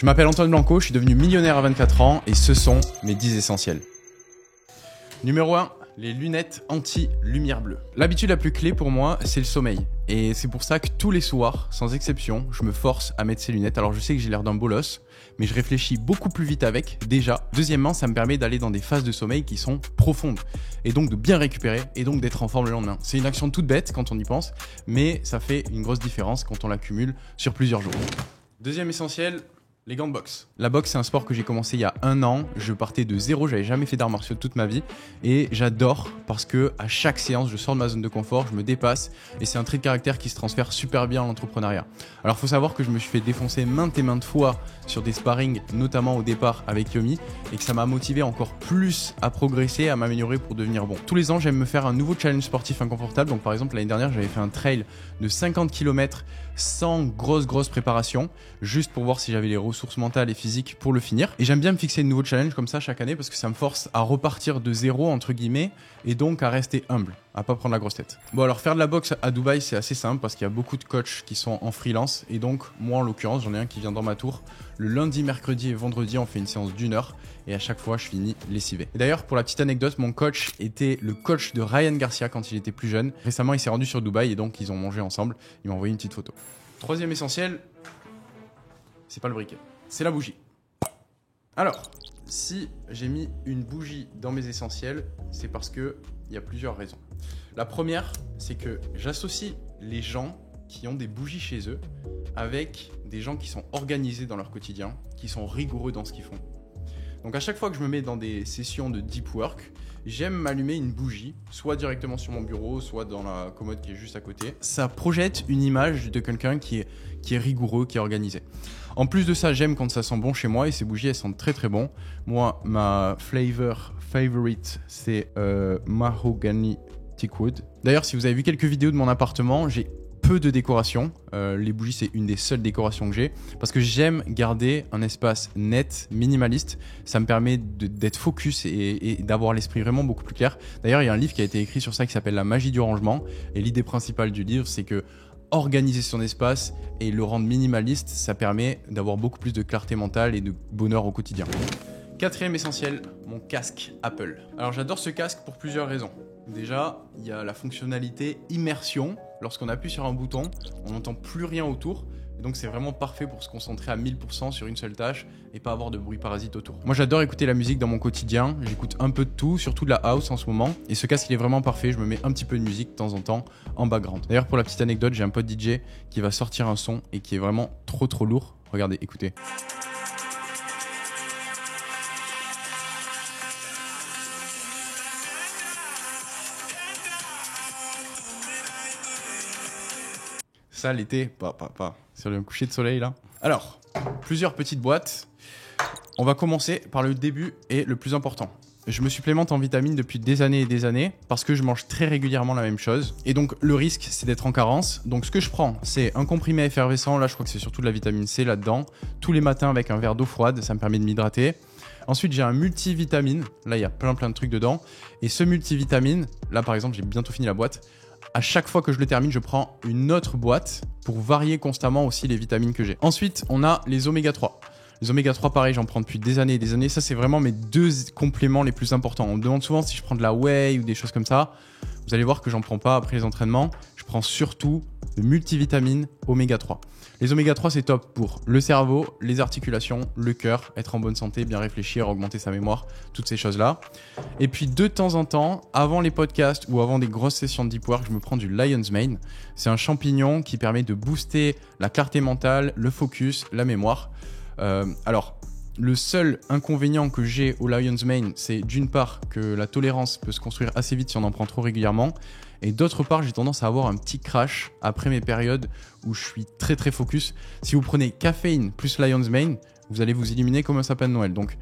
Je m'appelle Antoine Blanco, je suis devenu millionnaire à 24 ans et ce sont mes 10 essentiels. Numéro 1, les lunettes anti-lumière bleue. L'habitude la plus clé pour moi, c'est le sommeil. Et c'est pour ça que tous les soirs, sans exception, je me force à mettre ces lunettes. Alors je sais que j'ai l'air d'un bolos, mais je réfléchis beaucoup plus vite avec, déjà. Deuxièmement, ça me permet d'aller dans des phases de sommeil qui sont profondes. Et donc de bien récupérer, et donc d'être en forme le lendemain. C'est une action toute bête quand on y pense, mais ça fait une grosse différence quand on l'accumule sur plusieurs jours. Deuxième essentiel, les gants de boxe. La boxe, c'est un sport que j'ai commencé il y a 1 an. Je partais de zéro, j'avais jamais fait d'arts martiaux toute ma vie. Et j'adore parce que à chaque séance, je sors de ma zone de confort, je me dépasse. Et c'est un trait de caractère qui se transfère super bien en l'entrepreneuriat. Alors, faut savoir que je me suis fait défoncer maintes et maintes fois sur des sparring, notamment au départ avec Yomi. Et que ça m'a motivé encore plus à progresser, à m'améliorer pour devenir bon. Tous les ans, j'aime me faire un nouveau challenge sportif inconfortable. Donc, par exemple, l'année dernière, j'avais fait un trail de 50 km sans grosse préparation, juste pour voir si j'avais les ressources mentales et physiques pour le finir. Et j'aime bien me fixer de nouveaux challenges comme ça chaque année parce que ça me force à repartir de zéro entre guillemets et donc à rester humble, à pas prendre la grosse tête. Bon, alors faire de la boxe à Dubaï, c'est assez simple parce qu'il y a beaucoup de coachs qui sont en freelance et donc moi en l'occurrence, j'en ai un qui vient dans ma tour. Le lundi, mercredi et vendredi, on fait une séance d'1 heure et à chaque fois, je finis lessivé. Et d'ailleurs, pour la petite anecdote, mon coach était le coach de Ryan Garcia quand il était plus jeune. Récemment, il s'est rendu sur Dubaï et donc ils ont mangé ensemble. Il m'a envoyé une petite photo. Troisième essentiel, c'est pas le briquet, c'est la bougie. Alors, si j'ai mis une bougie dans mes essentiels, c'est parce que il y a plusieurs raisons. La première, c'est que j'associe les gens qui ont des bougies chez eux avec des gens qui sont organisés dans leur quotidien, qui sont rigoureux dans ce qu'ils font. Donc à chaque fois que je me mets dans des sessions de deep work, j'aime m'allumer une bougie, soit directement sur mon bureau, soit dans la commode qui est juste à côté. Ça projette une image de quelqu'un qui est rigoureux, qui est organisé. En plus de ça, j'aime quand ça sent bon chez moi et ces bougies, elles sentent très bon. Moi, ma flavor favorite, c'est Mahogany Teakwood. D'ailleurs, si vous avez vu quelques vidéos de mon appartement, j'ai peu de décoration. Les bougies, c'est une des seules décorations que j'ai parce que j'aime garder un espace net, minimaliste. Ça me permet d'être focus et d'avoir l'esprit vraiment beaucoup plus clair. D'ailleurs, il y a un livre qui a été écrit sur ça qui s'appelle La magie du rangement. Et l'idée principale du livre, c'est que organiser son espace et le rendre minimaliste, ça permet d'avoir beaucoup plus de clarté mentale et de bonheur au quotidien. Quatrième essentiel, mon casque Apple. Alors j'adore ce casque pour plusieurs raisons. Déjà, il y a la fonctionnalité immersion. Lorsqu'on appuie sur un bouton, on n'entend plus rien autour. Et donc c'est vraiment parfait pour se concentrer à 1000% sur une seule tâche et pas avoir de bruit parasite autour. Moi j'adore écouter la musique dans mon quotidien. J'écoute un peu de tout, surtout de la house en ce moment. Et ce casque il est vraiment parfait. Je me mets un petit peu de musique de temps en temps en background. D'ailleurs pour la petite anecdote, j'ai un pote DJ qui va sortir un son et qui est vraiment trop lourd. Regardez, écoutez. Ça l'été, pas sur le coucher de soleil là. Alors, plusieurs petites boîtes. On va commencer par le début et le plus important. Je me supplémente en vitamines depuis des années et des années parce que je mange très régulièrement la même chose. Et donc le risque, c'est d'être en carence. Donc ce que je prends, c'est un comprimé effervescent. Là, je crois que c'est surtout de la vitamine C là-dedans. Tous les matins avec un verre d'eau froide, ça me permet de m'hydrater. Ensuite, j'ai un multivitamine. Là, il y a plein de trucs dedans. Et ce multivitamine, là par exemple, j'ai bientôt fini la boîte. À chaque fois que je le termine, je prends une autre boîte pour varier constamment aussi les vitamines que j'ai. Ensuite, on a les oméga 3. Les oméga 3, pareil, j'en prends depuis des années et des années. Ça, c'est vraiment mes 2 compléments les plus importants. On me demande souvent si je prends de la whey ou des choses comme ça. Vous allez voir que j'en prends pas après les entraînements. Je prends surtout le multivitamine oméga 3. Les oméga 3, c'est top pour le cerveau, les articulations, le cœur, être en bonne santé, bien réfléchir, augmenter sa mémoire, toutes ces choses-là. Et puis de temps en temps, avant les podcasts ou avant des grosses sessions de deep work, je me prends du Lion's Mane. C'est un champignon qui permet de booster la clarté mentale, le focus, la mémoire. Alors, le seul inconvénient que j'ai au Lion's Mane, c'est d'une part que la tolérance peut se construire assez vite si on en prend trop régulièrement. Et d'autre part, j'ai tendance à avoir un petit crash après mes périodes où je suis très focus. Si vous prenez caféine plus Lion's Mane, vous allez vous éliminer comme un sapin de Noël. Donc,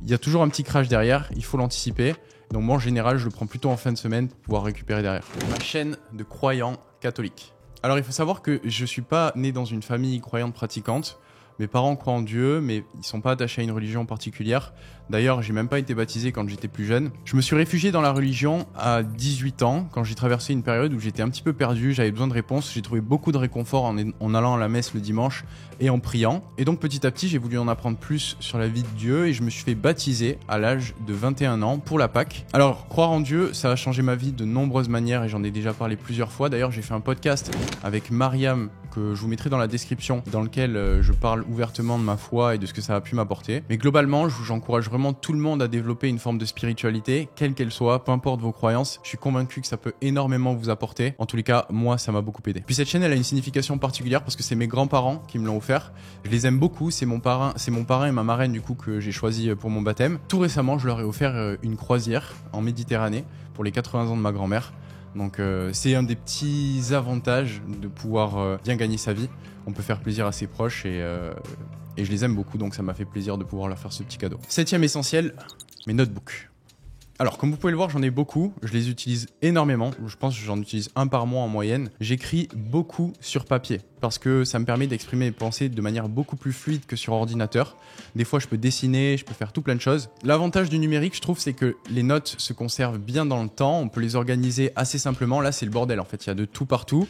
il y a toujours un petit crash derrière, il faut l'anticiper. Donc moi, en général, je le prends plutôt en fin de semaine pour pouvoir récupérer derrière. Ma chaîne de croyants catholiques. Alors, il faut savoir que je ne suis pas né dans une famille croyante pratiquante. Mes parents croient en Dieu, mais ils sont pas attachés à une religion particulière. D'ailleurs, j'ai même pas été baptisé quand j'étais plus jeune. Je me suis réfugié dans la religion à 18 ans, quand j'ai traversé une période où j'étais un petit peu perdu, j'avais besoin de réponses. J'ai trouvé beaucoup de réconfort en allant à la messe le dimanche et en priant. Et donc petit à petit, j'ai voulu en apprendre plus sur la vie de Dieu et je me suis fait baptiser à l'âge de 21 ans pour la Pâque. Alors, croire en Dieu, ça a changé ma vie de nombreuses manières et j'en ai déjà parlé plusieurs fois. D'ailleurs, j'ai fait un podcast avec Mariam que je vous mettrai dans la description, dans lequel je parle ouvertement de ma foi et de ce que ça a pu m'apporter. Mais globalement, j'encourage vraiment tout le monde à développer une forme de spiritualité, quelle qu'elle soit, peu importe vos croyances. Je suis convaincu que ça peut énormément vous apporter. En tous les cas, moi, ça m'a beaucoup aidé. Puis cette chaîne, elle a une signification particulière parce que c'est mes grands-parents qui me l'ont offert. Je les aime beaucoup. C'est mon parrain et ma marraine du coup que j'ai choisi pour mon baptême. Tout récemment, je leur ai offert une croisière en Méditerranée pour les 80 ans de ma grand-mère. Donc c'est un des petits avantages de pouvoir bien gagner sa vie. On peut faire plaisir à ses proches et je les aime beaucoup, donc ça m'a fait plaisir de pouvoir leur faire ce petit cadeau. 7e essentiel, mes notebooks. Alors comme vous pouvez le voir, j'en ai beaucoup, je les utilise énormément, je pense que j'en utilise un par mois en moyenne. J'écris beaucoup sur papier parce que ça me permet d'exprimer mes pensées de manière beaucoup plus fluide que sur ordinateur. Des fois je peux dessiner, je peux faire tout plein de choses. L'avantage du numérique, je trouve, c'est que les notes se conservent bien dans le temps, on peut les organiser assez simplement. Là c'est le bordel en fait, il y a de tout partout.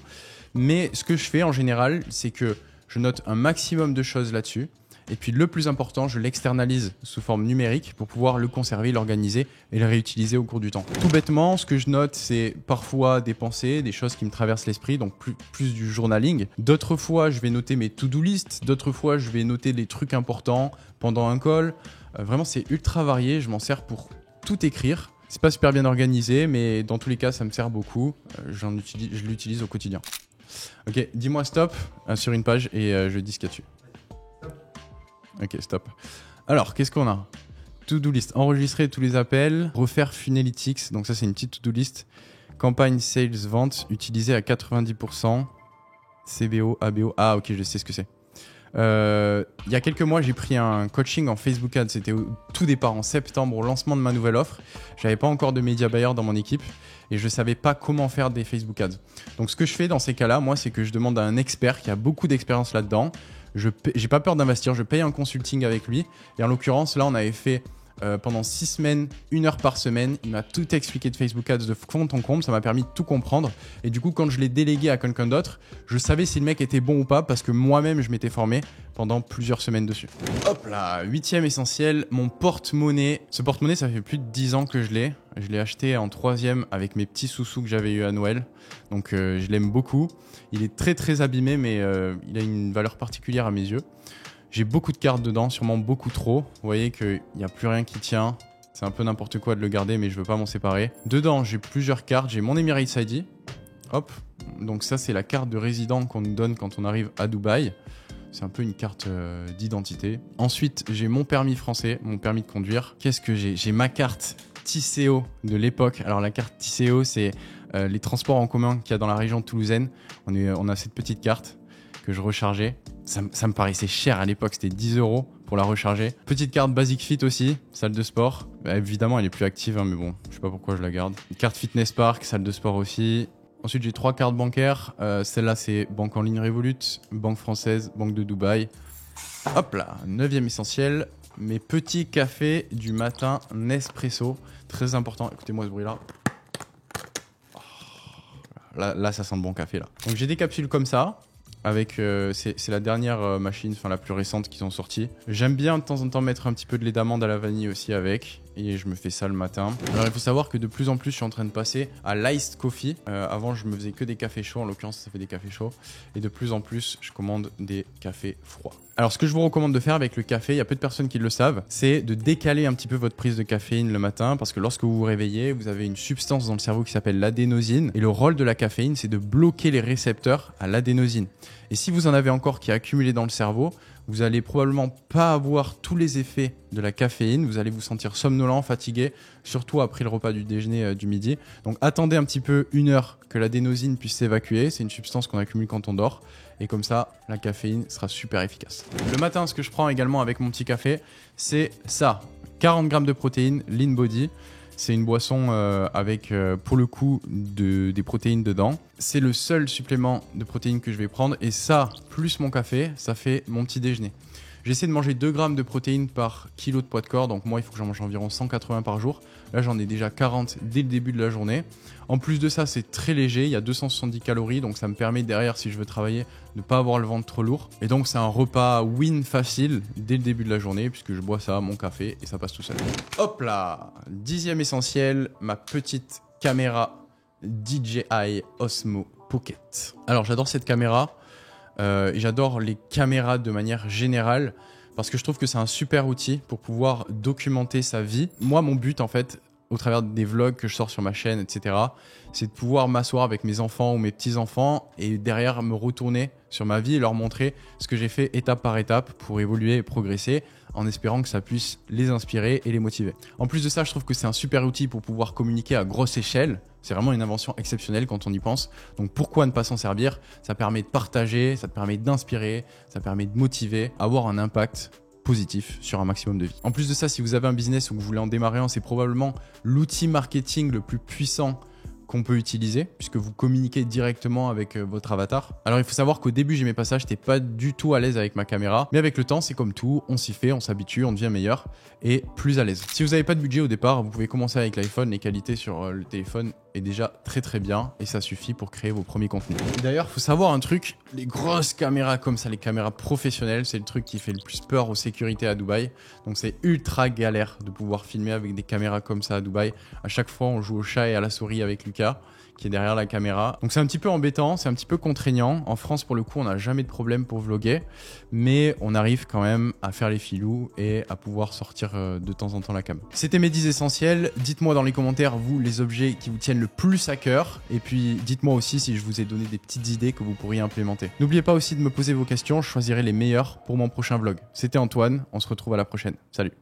Mais ce que je fais en général, c'est que je note un maximum de choses là-dessus. Et puis le plus important, je l'externalise sous forme numérique pour pouvoir le conserver, l'organiser et le réutiliser au cours du temps. Tout bêtement, ce que je note, c'est parfois des pensées, des choses qui me traversent l'esprit, donc plus du journaling. D'autres fois, je vais noter mes to-do list. D'autres fois, je vais noter des trucs importants pendant un call. Vraiment, c'est ultra varié. Je m'en sers pour tout écrire. C'est pas super bien organisé, mais dans tous les cas, ça me sert beaucoup. Je l'utilise au quotidien. Ok, dis-moi stop sur une page et je dis ce qu'il y a dessus. Ok, stop. Alors, qu'est-ce qu'on a? To-do list, enregistrer tous les appels, refaire Funnelytics, donc ça c'est une petite to-do list. Campagne sales vente, utilisée à 90%. CBO, ABO, ah ok, je sais ce que c'est. Il y a quelques mois, j'ai pris un coaching en Facebook Ads. C'était au tout départ, en septembre, au lancement de ma nouvelle offre. J'avais pas encore de média buyer dans mon équipe et je savais pas comment faire des Facebook Ads. Donc ce que je fais dans ces cas-là, moi, c'est que je demande à un expert qui a beaucoup d'expérience là-dedans. J'ai pas peur d'investir, je paye un consulting avec lui. Et en l'occurrence, là, on avait fait pendant 6 semaines, 1 heure par semaine. Il m'a tout expliqué de Facebook Ads de fond en comble. Ça m'a permis de tout comprendre. Et du coup, quand je l'ai délégué à quelqu'un d'autre, je savais si le mec était bon ou pas parce que moi-même, je m'étais formé pendant plusieurs semaines dessus. Hop là, 8e essentiel, mon porte-monnaie. Ce porte-monnaie, ça fait plus de 10 ans que je l'ai. Je l'ai acheté en 3e avec mes petits sous-sous que j'avais eu à Noël. Donc je l'aime beaucoup. Il est très très abîmé, mais il a une valeur particulière à mes yeux. J'ai beaucoup de cartes dedans, sûrement beaucoup trop. Vous voyez qu'il n'y a plus rien qui tient. C'est un peu n'importe quoi de le garder, mais je veux pas m'en séparer. Dedans, j'ai plusieurs cartes. J'ai mon Emirates ID. Hop. Donc ça, c'est la carte de résident qu'on nous donne quand on arrive à Dubaï. C'est un peu une carte d'identité. Ensuite, j'ai mon permis français, mon permis de conduire. Qu'est-ce que j'ai? J'ai ma carte Tisséo de l'époque. Alors la carte Tisséo, c'est les transports en commun qu'il y a dans la région toulousaine. On a cette petite carte que je rechargeais. Ça me paraissait cher à l'époque, c'était 10 € pour la recharger. Petite carte Basic Fit aussi, salle de sport. Bah, évidemment, elle est plus active, hein, mais bon, je sais pas pourquoi je la garde. Une carte Fitness Park, salle de sport aussi. Ensuite, j'ai 3 cartes bancaires. Celle-là, c'est Banque en ligne Revolut, Banque française, Banque de Dubaï. Hop là, 9e essentiel. Mes petits cafés du matin Nespresso. Très important, écoutez-moi ce bruit-là. Là, ça sent le bon café là. Donc j'ai des capsules comme ça. Avec c'est la dernière machine, enfin la plus récente qu'ils ont sortie. J'aime bien de temps en temps mettre un petit peu de lait d'amande à la vanille aussi avec. Et je me fais ça le matin. Alors il faut savoir que de plus en plus je suis en train de passer à l'iced coffee. Avant je me faisais que des cafés chauds, en l'occurrence ça fait des cafés chauds. Et de plus en plus je commande des cafés froids. Alors ce que je vous recommande de faire avec le café, il y a peu de personnes qui le savent, c'est de décaler un petit peu votre prise de caféine le matin. Parce que lorsque vous vous réveillez, vous avez une substance dans le cerveau qui s'appelle l'adénosine. Et le rôle de la caféine, c'est de bloquer les récepteurs à l'adénosine. Et si vous en avez encore qui est accumulé dans le cerveau, vous allez probablement pas avoir tous les effets de la caféine. Vous allez vous sentir somnolent, fatigué, surtout après le repas du déjeuner du midi. Donc attendez un petit peu 1 heure que l'adénosine puisse s'évacuer. C'est une substance qu'on accumule quand on dort. Et comme ça, la caféine sera super efficace. Le matin, ce que je prends également avec mon petit café, c'est ça. 40 grammes de protéines, Lean Body. C'est une boisson avec, pour le coup, des protéines dedans. C'est le seul supplément de protéines que je vais prendre. Et ça, plus mon café, ça fait mon petit déjeuner. J'essaie de manger 2 grammes de protéines par kilo de poids de corps. Donc moi, il faut que j'en mange environ 180 par jour. Là, j'en ai déjà 40 dès le début de la journée. En plus de ça, c'est très léger. Il y a 270 calories. Donc ça me permet derrière, si je veux travailler, de ne pas avoir le ventre trop lourd. Et donc c'est un repas win facile dès le début de la journée puisque je bois ça, mon café, et ça passe tout seul. Hop là, 10e essentiel, ma petite caméra DJI Osmo Pocket. Alors j'adore cette caméra. J'adore les caméras de manière générale parce que je trouve que c'est un super outil pour pouvoir documenter sa vie. Moi, mon but en fait, au travers des vlogs que je sors sur ma chaîne, etc., c'est de pouvoir m'asseoir avec mes enfants ou mes petits-enfants et derrière me retourner sur ma vie et leur montrer ce que j'ai fait étape par étape pour évoluer et progresser en espérant que ça puisse les inspirer et les motiver. En plus de ça, je trouve que c'est un super outil pour pouvoir communiquer à grosse échelle. C'est vraiment une invention exceptionnelle quand on y pense. Donc pourquoi ne pas s'en servir? Ça permet de partager, ça te permet d'inspirer, ça permet de motiver, avoir un impact positif sur un maximum de vie. En plus de ça, si vous avez un business ou que vous voulez en démarrer un, c'est probablement l'outil marketing le plus puissant qu'on peut utiliser puisque vous communiquez directement avec votre avatar. Alors il faut savoir qu'au début j'aimais pas ça, j'étais pas du tout à l'aise avec ma caméra, mais avec le temps c'est comme tout, on s'y fait, on s'habitue, on devient meilleur et plus à l'aise. Si vous n'avez pas de budget au départ, vous pouvez commencer avec l'iPhone, les qualités sur le téléphone est déjà très bien et ça suffit pour créer vos premiers contenus. D'ailleurs, il faut savoir un truc, les grosses caméras comme ça, les caméras professionnelles, c'est le truc qui fait le plus peur aux sécurités à Dubaï. Donc c'est ultra galère de pouvoir filmer avec des caméras comme ça à Dubaï. À chaque fois, on joue au chat et à la souris avec Lucas qui est derrière la caméra. Donc c'est un petit peu embêtant, c'est un petit peu contraignant. En France, pour le coup, on n'a jamais de problème pour vlogger, mais on arrive quand même à faire les filous et à pouvoir sortir de temps en temps la cam. C'était mes 10 essentiels. Dites-moi dans les commentaires, vous, les objets qui vous tiennent le plus à cœur. Et puis, dites-moi aussi si je vous ai donné des petites idées que vous pourriez implémenter. N'oubliez pas aussi de me poser vos questions, je choisirai les meilleures pour mon prochain vlog. C'était Antoine, on se retrouve à la prochaine. Salut!